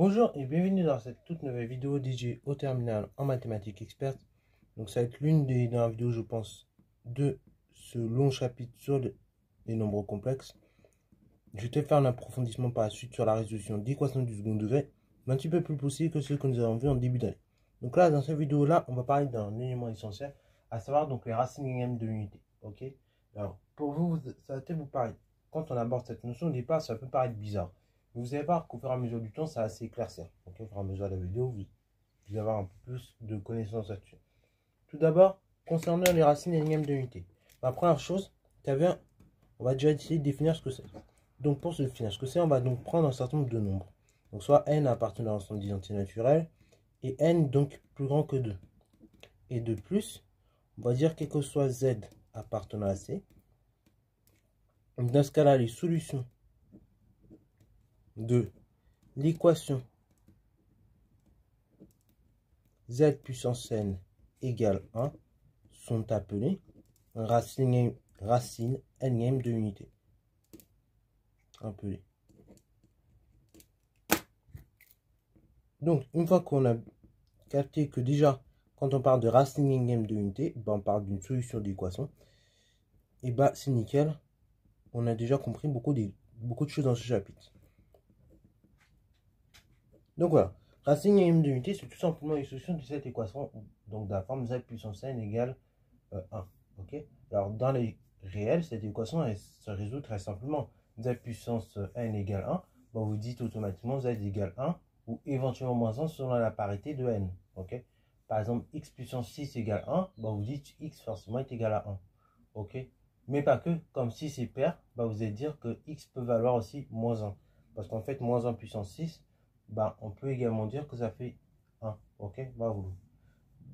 Bonjour et bienvenue dans cette toute nouvelle vidéo dédiée au terminal en mathématiques expertes. Donc ça va être l'une des dernières vidéos, je pense, de ce long chapitre sur les nombres complexes. Je vais te faire un approfondissement par la suite sur la résolution d'équations du second degré, mais un petit peu plus poussé que ce que nous avons vu en début d'année. Donc là, dans cette vidéo-là, on va parler d'un élément essentiel, à savoir donc les racines linéaires de l'unité. Ok. Alors, pour vous, ça va peut-être vous paraître, quand on aborde cette notion au départ, ça peut paraître bizarre. Mais vous allez voir qu'au fur et à mesure du temps, ça va s'éclaircir. Ok, au fur et à mesure de la vidéo, vous allez avoir un peu plus de connaissances là-dessus. Tout d'abord, concernant les racines linéaires de l'unité. La première chose, on va déjà essayer de définir ce que c'est. Donc pour se définir ce que c'est, on va donc prendre un certain nombre de nombres. Donc soit n appartenant à l'ensemble d'identité naturelle, et n donc plus grand que 2. Et de plus, on va dire quel que soit z appartenant à c. Donc dans ce cas-là, les solutions de l'équation z puissance n égale 1 sont appelées racines n de l'unité. Appelées. Donc, une fois qu'on a capté que déjà, quand on parle de racine linéaire de l'unité, on parle d'une solution d'équation, et bah c'est nickel, on a déjà compris beaucoup de choses dans ce chapitre. Donc voilà, racine linéaire de l'unité, c'est tout simplement une solution de cette équation, donc de la forme z puissance n égale 1. Ok. Alors dans les réels, cette équation elle se résout très simplement. Z puissance n égale 1, bon, vous dites automatiquement z égale 1 ou éventuellement moins 1 selon la parité de n. Ok. Par exemple, x puissance 6 égale 1, bon, vous dites x forcément est égal à 1. Ok. Mais pas que, comme 6 est pair, vous allez dire que x peut valoir aussi moins 1. Parce qu'en fait, moins 1 puissance 6, on peut également dire que ça fait 1. Ok.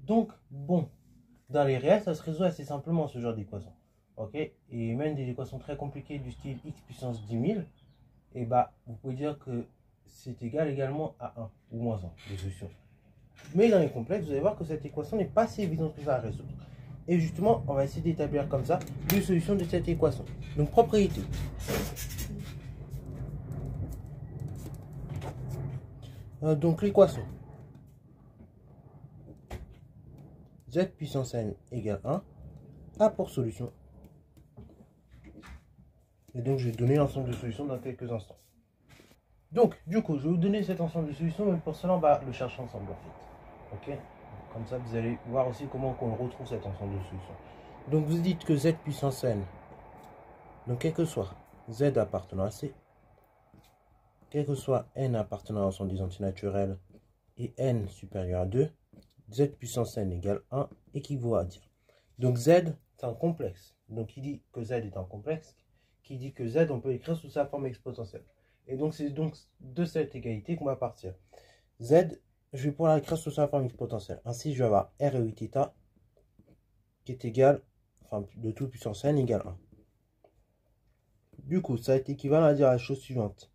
Donc, bon. Dans les réels, ça se résout assez simplement ce genre d'équation. Ok. Et même des équations très compliquées du style x puissance 10 000, et vous pouvez dire que c'est égal également à 1 ou moins 1 de solution. Mais dans les complexes, vous allez voir que cette équation n'est pas si évidente que ça à résoudre. Et justement, on va essayer d'établir comme ça deux solutions de cette équation. Donc, propriété. Donc, l'équation z puissance n égale 1 a pour solution. Et donc, je vais donner l'ensemble de solutions dans quelques instants. Donc, du coup, je vais vous donner cet ensemble de solutions, mais pour cela, on va le chercher ensemble, en fait. Ok. Comme ça, vous allez voir aussi comment on retrouve cet ensemble de solutions. Donc, vous dites que z puissance n, donc quel que soit z appartenant à c, quel que soit n appartenant à l'ensemble des entités naturelles, et n supérieur à 2, z puissance n égale 1 équivaut à dire. Donc, z, c'est un complexe. Donc, qui dit que z est un complexe, qui dit que z, on peut écrire sous sa forme exponentielle. Et donc, c'est donc de cette égalité qu'on va partir. Z, je vais pouvoir l'écrire sous sa forme exponentielle. Ainsi, je vais avoir r et 8 θ qui est égal, enfin, de tout puissance n égale 1. Du coup, ça va être équivalent à dire la chose suivante.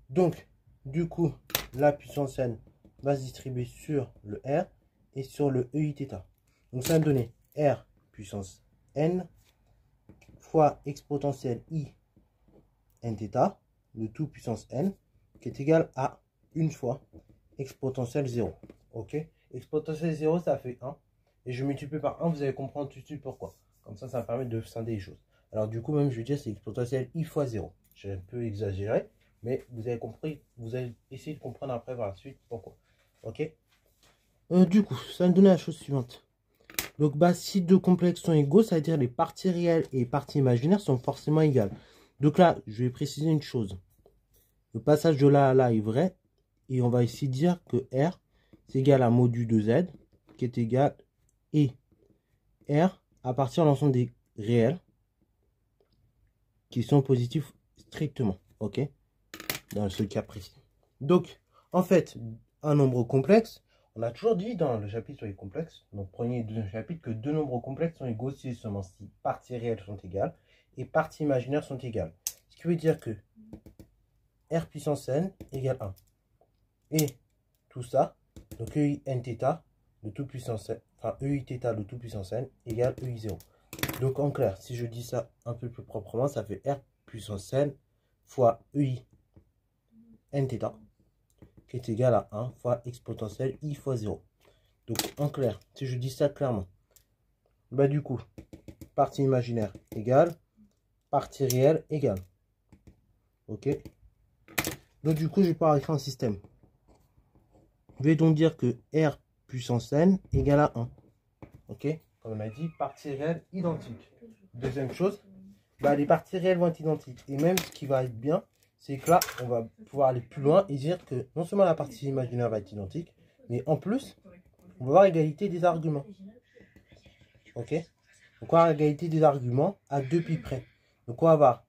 Donc, du coup, la puissance n va se distribuer sur le r et sur le e 8 θ. Donc, ça va me donner r puissance n fois exponentielle i n θ, de tout puissance n, qui est égal à une fois exponentielle 0. Ok. Exponentielle 0, ça fait 1. Et je multiplie par 1, vous allez comprendre tout de suite pourquoi. Comme ça, ça me permet de scinder les choses. Alors du coup, même, je vais dire c'est exponentielle i fois 0. J'ai un peu exagéré, mais vous avez compris, vous allez essayer de comprendre après par la suite pourquoi. Ok. Du coup, ça va me donner la chose suivante. Donc, si deux complexes sont égaux, ça veut dire les parties réelles et les parties imaginaires sont forcément égales. Donc là, je vais préciser une chose. Le passage de là à là est vrai. Et on va ici dire que R, c'est égal à module de Z, qui est égal et R à partir de l'ensemble des réels qui sont positifs strictement. Ok. Dans ce cas précis. Donc, en fait, un nombre complexe, on a toujours dit dans le chapitre sur les complexes, donc premier et deuxième chapitre, que deux nombres complexes sont égaux si seulement si parties réelles sont égales et parties imaginaires sont égales. Ce qui veut dire que R puissance n égale 1. Et tout ça, donc EI n θ de tout puissance n, enfin EI θ de tout puissance n égale EI 0. Donc en clair, si je dis ça un peu plus proprement, ça fait R puissance n fois EI n θ qui est égal à 1 fois exponentielle I fois 0. Donc en clair, si je dis ça clairement, bah du coup, partie imaginaire égale, partie réelle égale. Ok. Donc du coup, je vais pas écrire un système. Je vais donc dire que R puissance n égale à 1. Ok. Comme on a dit, partie réelle identique. Deuxième chose, bah, les parties réelles vont être identiques. Et même ce qui va être bien, c'est que là, on va pouvoir aller plus loin et dire que non seulement la partie imaginaire va être identique, mais en plus, on va avoir égalité des arguments. Ok. Donc on va avoir égalité des arguments à 2 pi près. Donc on va avoir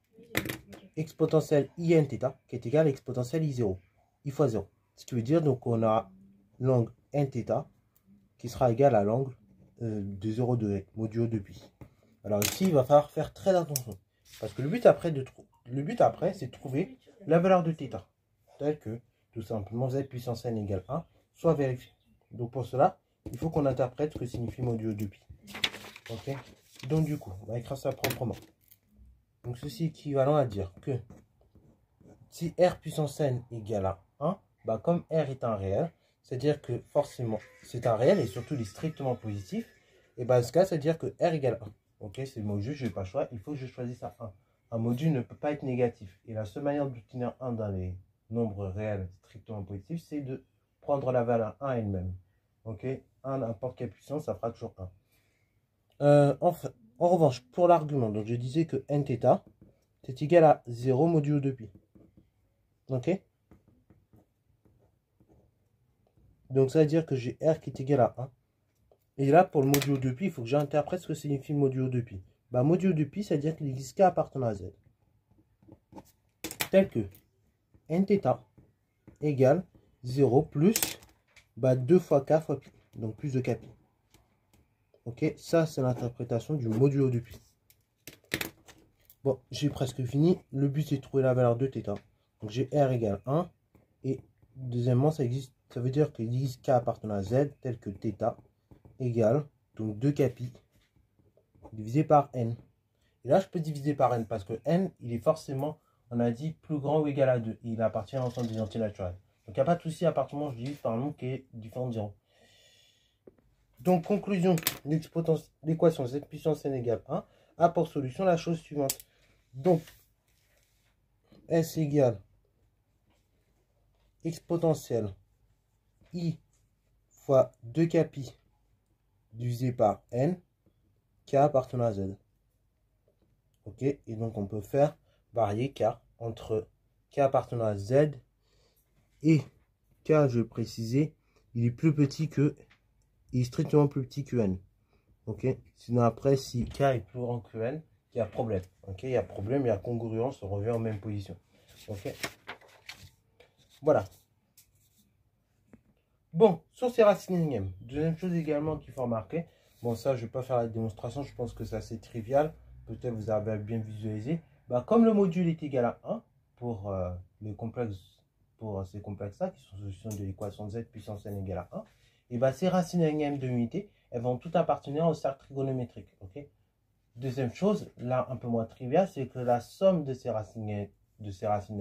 exponentielle in θ qui est égal à exponentielle i0, i fois 0. Ce qui veut dire donc on a l'angle nθ qui sera égal à l'angle de 0 degré, modulo 2 pi. Alors ici, il va falloir faire très attention. Parce que le but après, c'est de trouver la valeur de θ. Telle que, tout simplement, z puissance n égale 1 soit vérifiée. Donc pour cela, il faut qu'on interprète ce que signifie modulo 2 pi. Ok. Donc du coup, on va écrire ça proprement. Donc ceci est équivalent à dire que si r puissance n égale à 1, bah comme r est un réel, c'est-à-dire que forcément c'est un réel et surtout il est strictement positif, et bah ce cas, c'est-à-dire que r égale 1. Ok, c'est le module, je n'ai pas le choix, il faut que je choisisse un 1. Un module ne peut pas être négatif. Et la seule manière d'obtenir 1 dans les nombres réels strictement positifs, c'est de prendre la valeur 1 elle-même. Ok, 1 n'importe quelle puissance, ça fera toujours 1. Enfin, en revanche, pour l'argument, donc je disais que nθ, c'est égal à 0 modulo 2 pi. Ok. Donc ça veut dire que j'ai R qui est égal à 1. Et là, pour le modulo 2 pi, il faut que j'interprète ce que signifie modulo 2 pi. Bah, modulo 2 pi, ça veut dire qu'il existe K appartenant à Z. Tel que nθ égale 0 plus 2 fois K fois pi. Donc plus de Kpi. Ok, ça c'est l'interprétation du modulo 2 pi. Bon, j'ai presque fini. Le but c'est de trouver la valeur de θ. Donc j'ai R égale 1. Et deuxièmement, ça veut dire qu'il existe K appartenant à Z, tel que θ égale donc 2 Kpi divisé par n. Et là, je peux diviser par n parce que n, il est forcément, on a dit, plus grand ou égal à 2. Et il appartient à l'ensemble des entiers naturels. Donc, il n'y a pas de souci à partir du moment où je divise par un nombre qui est différent de 0. Donc, conclusion, l'équation z puissance n égale 1 a pour solution la chose suivante. Donc, s égale exponentielle i fois 2 Kpi divisé par n, K appartenant à Z. Ok, et donc on peut faire varier K entre K appartenant à Z et K, je vais préciser, il est plus petit que, il est strictement plus petit que N. Ok, sinon après, si K est plus grand que N, il y a problème. Ok, il y a problème, il y a congruence, on revient en même position. Ok, voilà. Bon, sur ces racines énièmes, deuxième chose également qu'il faut remarquer, bon ça je ne vais pas faire la démonstration, je pense que c'est assez trivial, peut-être vous avez bien visualisé, bah, comme le module est égal à 1 pour les complexes, pour ces complexes-là, qui sont solutions de l'équation z puissance n égale à 1, et bah, ces racines énièmes de l'unité, elles vont toutes appartenir au cercle trigonométrique. Okay. Deuxième chose, là un peu moins trivial, c'est que la somme de ces racines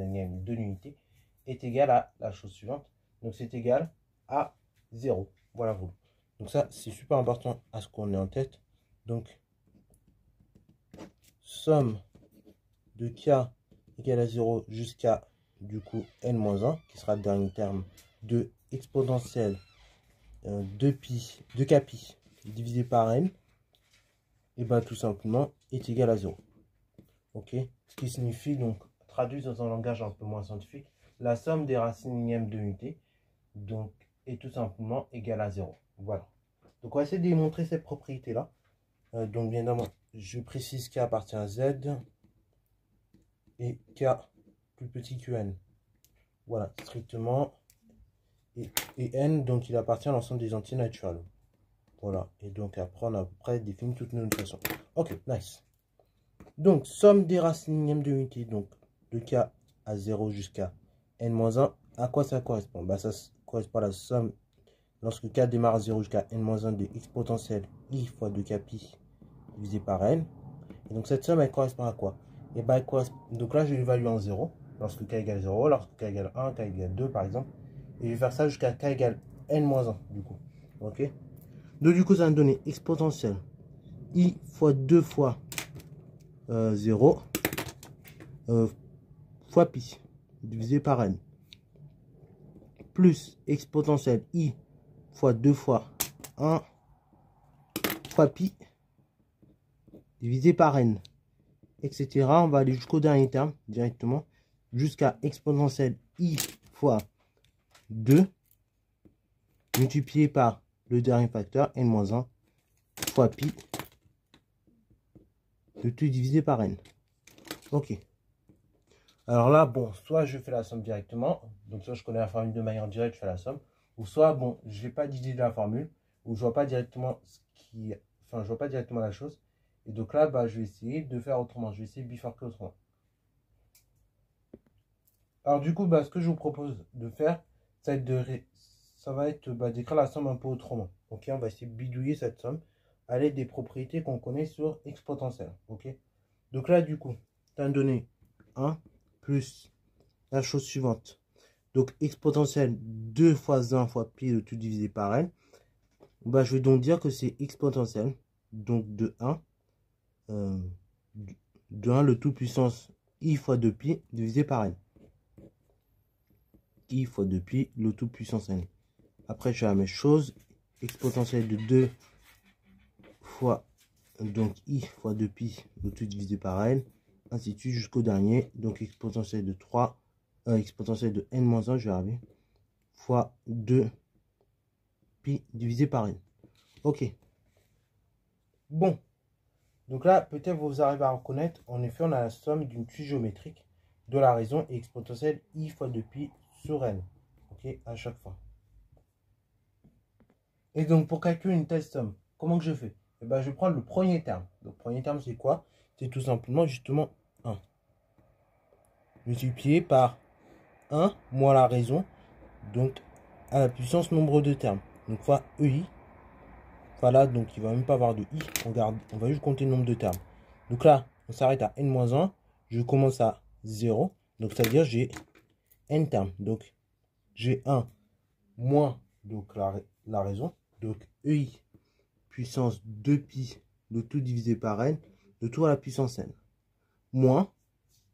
énièmes de l'unité est égale à la chose suivante, donc c'est égal à 0. Voilà vous. Donc ça, c'est super important à ce qu'on ait en tête. Donc, somme de K égale à 0 jusqu'à, du coup, n-1, qui sera le dernier terme, de exponentielle 2 Kpi divisé par n, et bien tout simplement, est égal à 0. Ok. Ce qui signifie, donc, traduit dans un langage un peu moins scientifique, la somme des racines énièmes de l'unité, donc, est tout simplement égal à 0. Voilà. Donc on va essayer de démontrer cette propriété-là. Donc bien évidemment, je précise K appartient à Z et K plus petit que N. Voilà, strictement. Et N, donc il appartient à l'ensemble des entiers naturels. Voilà, et donc après on a à peu près défini toutes nos notations. Ok, nice. Donc, somme des racines énièmes de l'unité, donc de K à 0 jusqu'à N-1, à quoi ça correspond? Bah, ça correspond à la somme lorsque K démarre à 0 jusqu'à n-1 de exponentielle I fois 2 Kpi divisé par n. Et donc cette somme, elle correspond à quoi? Et bah, donc là, je l'évalue en 0, lorsque K égale 0, lorsque K égale 1, K égale 2 par exemple. Et je vais faire ça jusqu'à k égale n-1, du coup. Ok. Donc, du coup, ça va me donner exponentielle i fois 2 fois 0 fois pi divisé par n. Plus exponentielle i fois 2 fois 1 fois pi divisé par n, etc. On va aller jusqu'au dernier terme directement, jusqu'à exponentielle i fois 2 multiplié par le dernier facteur n-1 fois pi, le tout divisé par n. Ok. Alors là, bon, soit je fais la somme directement, donc soit je connais la formule de manière directe, je fais la somme, ou soit, bon, je n'ai pas d'idée de la formule, ou je vois pas directement je vois pas directement la chose. Et donc là, bah, je vais essayer de faire autrement, je vais essayer de bifurquer autrement. Alors du coup, bah, ce que je vous propose de faire, ça va être d'écrire la somme un peu autrement. Ok, on va essayer de bidouiller cette somme à l'aide des propriétés qu'on connaît sur exponentielle. Ok, donc là, du coup, tu as donné 1 plus la chose suivante. Donc exponentielle 2 fois 1 fois pi le tout divisé par n. Bah, je vais donc dire que c'est exponentielle. Donc de 1, le tout puissance i fois 2 pi divisé par n. I fois 2 pi le tout puissance n. Après, je fais la même chose. Exponentielle de 2 fois donc i fois 2 pi le tout divisé par n. Ainsi de suite jusqu'au dernier. Donc exponentielle de 3, exponentielle de n-1, je vais arriver, fois 2 pi divisé par n. Ok. Bon. Donc là, peut-être vous arrivez à reconnaître, en effet, on a la somme d'une suite géométrique de la raison et exponentielle i fois 2 pi sur n. Ok, à chaque fois. Et donc, pour calculer une telle somme, comment que je fais? Eh ben, je vais prendre le premier terme. Donc, le premier terme, c'est quoi? C'est tout simplement, justement, 1. Multiplié par 1 moins la raison, donc à la puissance nombre de termes. Donc, fois EI. Voilà, donc il ne va même pas avoir de i. On va juste compter le nombre de termes. Donc là, on s'arrête à n-1. Je commence à 0. Donc, c'est-à-dire j'ai n termes. Donc, j'ai 1 moins donc la raison. Donc, EI puissance 2pi, le tout divisé par n, le tout à la puissance n. Moins,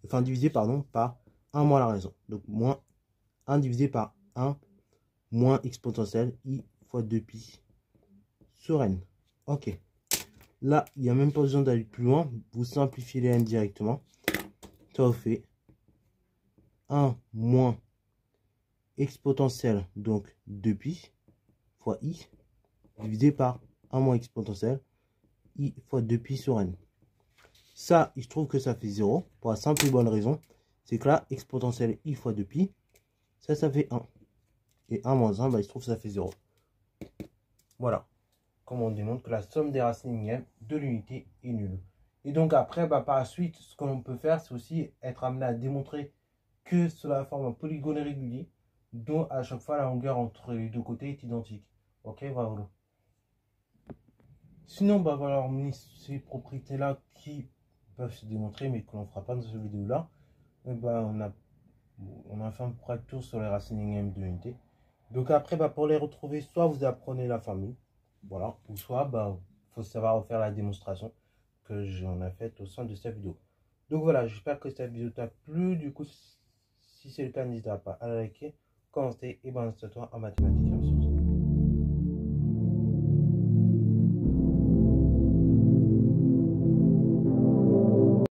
enfin divisé, pardon, par 1 moins la raison. Donc, moins 1 divisé par 1 moins exponentielle i fois 2pi sur n. Ok. Là, il n'y a même pas besoin d'aller plus loin. Vous simplifiez les n directement. Ça vous fait 1 moins exponentielle, donc 2pi, fois i, divisé par 1 moins exponentielle, i fois 2pi sur n. Ça, il se trouve que ça fait 0, pour la simple et bonne raison, c'est que là, exponentielle i fois 2pi, ça fait 1. Et 1 moins 1, bah, il se trouve que ça fait 0. Voilà. Comme on démontre que la somme des racines linéaires de l'unité est nulle. Et donc après, bah, par la suite, ce qu'on peut faire, c'est aussi être amené à démontrer que cela forme un polygone régulier, dont à chaque fois la longueur entre les deux côtés est identique. Ok, voilà. Sinon, bah voilà, on a ces propriétés-là qui peuvent se démontrer, mais que l'on ne fera pas dans cette vidéo-là. Et bah, on a fait un petit tour sur les racines linéaires de l'unité. Donc après, bah, pour les retrouver, soit vous apprenez la formule, voilà, ou soit bah, faut savoir refaire la démonstration que j'en ai faite au sein de cette vidéo. Donc voilà, j'espère que cette vidéo t'a plu. Du coup, si c'est le cas, n'hésite pas à la liker, commenter et balancer toi en mathématiques et en sciences.